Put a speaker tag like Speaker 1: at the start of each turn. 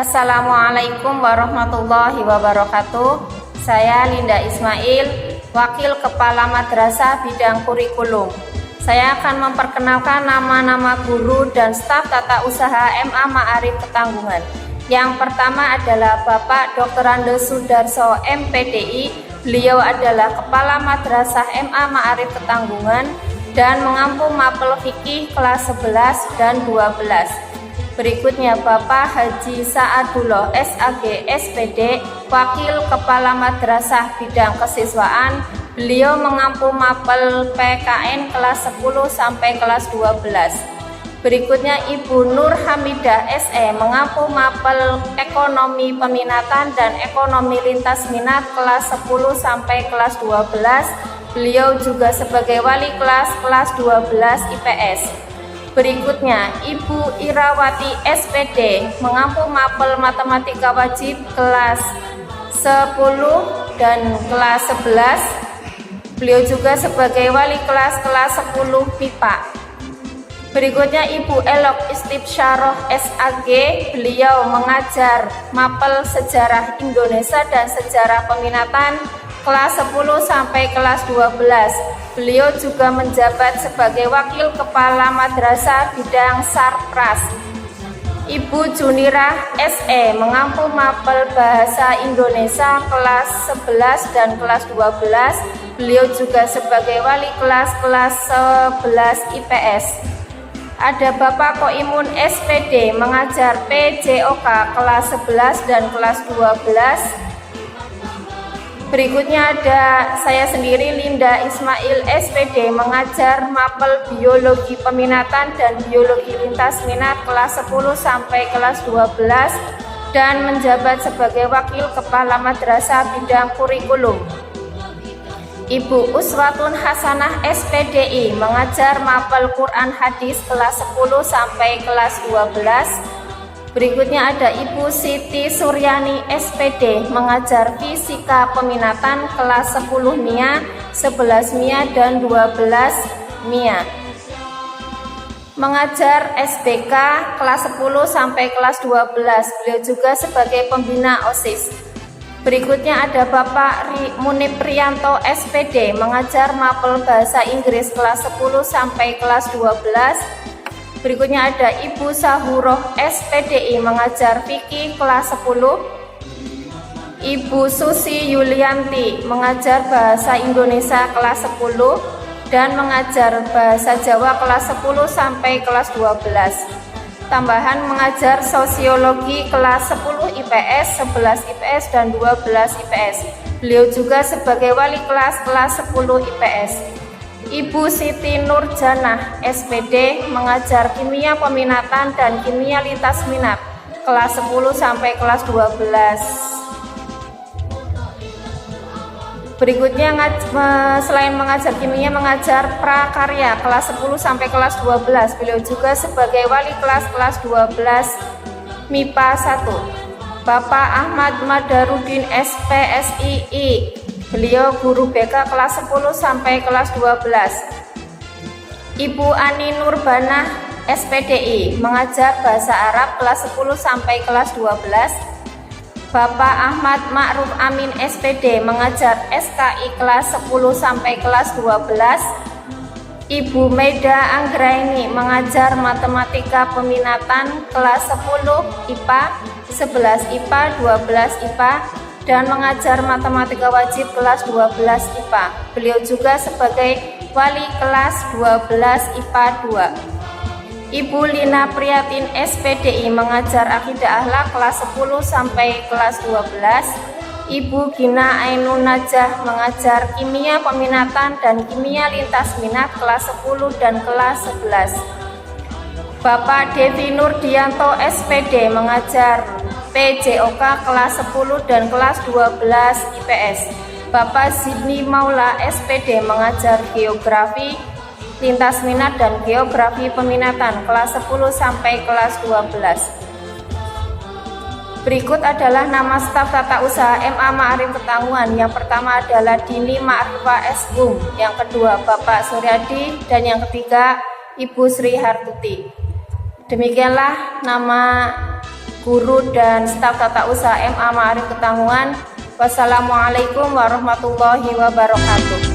Speaker 1: Assalamualaikum warahmatullahi wabarakatuh. Saya Linda Ismail, Wakil Kepala Madrasah Bidang Kurikulum. Saya akan memperkenalkan nama-nama guru dan staf tata usaha MA Ma'arif Ketanggungan. Yang pertama adalah Bapak Dr. Andes Sudarso MPDI. Beliau adalah Kepala Madrasah MA Ma'arif Ketanggungan dan mengampu mapel fikih kelas 11 dan 12. Berikutnya Bapak Haji Sa'adullah SAG SPD, Wakil Kepala Madrasah Bidang Kesiswaan. Beliau mengampu mapel PKN kelas 10 sampai kelas 12. Berikutnya Ibu Nur Hamidah SE mengampu mapel Ekonomi Peminatan dan Ekonomi Lintas Minat kelas 10 sampai kelas 12. Beliau juga sebagai wali kelas 12 IPS. Berikutnya, Ibu Irawati SPD mengampu mapel Matematika Wajib kelas 10 dan kelas 11. Beliau juga sebagai wali kelas 10 MIPA. Berikutnya, Ibu Elok Istibsyaroh SAG. Beliau mengajar mapel Sejarah Indonesia dan Sejarah Peminatan kelas 10 sampai kelas 12. Beliau juga menjabat sebagai Wakil Kepala Madrasah Bidang Sarpras. Ibu Junirah SE mengampu mapel Bahasa Indonesia kelas 11 dan kelas 12. Beliau juga sebagai wali kelas 11 IPS. Ada Bapak Koimun SPD mengajar PJOK kelas 11 dan kelas 12. Berikutnya ada saya sendiri Linda Ismail SPD mengajar mapel Biologi Peminatan dan Biologi Lintas Minat kelas 10 sampai kelas 12 dan menjabat sebagai Wakil Kepala Madrasah Bidang Kurikulum. Ibu Uswatun Hasanah SPDI mengajar mapel Quran Hadis kelas 10 sampai kelas 12. Berikutnya ada Ibu Siti Suryani SPD mengajar Fisika Peminatan kelas 10 MIA, 11 MIA, dan 12 MIA. Mengajar SBK kelas 10 sampai kelas 12. Beliau juga sebagai pembina OSIS. Berikutnya ada Bapak Munib Priyanto SPD mengajar mapel Bahasa Inggris kelas 10 sampai kelas 12. Berikutnya ada Ibu Sahuroh SPDI mengajar fikih kelas 10. Ibu Susi Yulianti mengajar Bahasa Indonesia kelas 10 dan mengajar Bahasa Jawa kelas 10 sampai kelas 12. Tambahan mengajar Sosiologi kelas 10 IPS, 11 IPS, dan 12 IPS. Beliau juga sebagai wali kelas 10 IPS. Ibu Siti Nurjanah SPD mengajar Kimia Peminatan dan Kimia Lintas Minat kelas 10 sampai kelas 12. Berikutnya selain mengajar kimia, mengajar prakarya kelas 10 sampai kelas 12. Beliau juga sebagai wali kelas 12 MIPA 1. Bapak Ahmad Madarudin SPSII. Beliau guru BK kelas 10 sampai kelas 12. Ibu Ani Nurbanah SPDI mengajar Bahasa Arab kelas 10 sampai kelas 12. Bapak Ahmad Ma'ruf Amin SPD mengajar SKI kelas 10 sampai kelas 12. Ibu Meda Anggraini mengajar Matematika Peminatan kelas 10 IPA, 11 IPA, 12 IPA, dan mengajar Matematika Wajib kelas 12 IPA. Beliau juga sebagai wali kelas 12 IPA 2. Ibu Lina Priyatin SPDI mengajar Akidah Akhlak kelas 10 sampai kelas 12. Ibu Gina Ainun Najah mengajar Kimia Peminatan dan Kimia Lintas Minat kelas 10 dan kelas 11. Bapak Devi Nurdianto SPD mengajar PJOK kelas 10 dan kelas 12 IPS. Bapak Sidni Maula SPD mengajar Geografi Lintas Minat dan Geografi Peminatan kelas 10 sampai kelas 12. Berikut adalah nama staf tata usaha MA Ma'arif Ketanggungan. Yang pertama adalah Dini Ma'rifah SHUM, yang kedua Bapak Suryadi, dan yang ketiga Ibu Sri Hartuti. Demikianlah nama guru dan staf tata usaha MA Ma'arif Ketanggungan. Wassalamualaikum warahmatullahi wabarakatuh.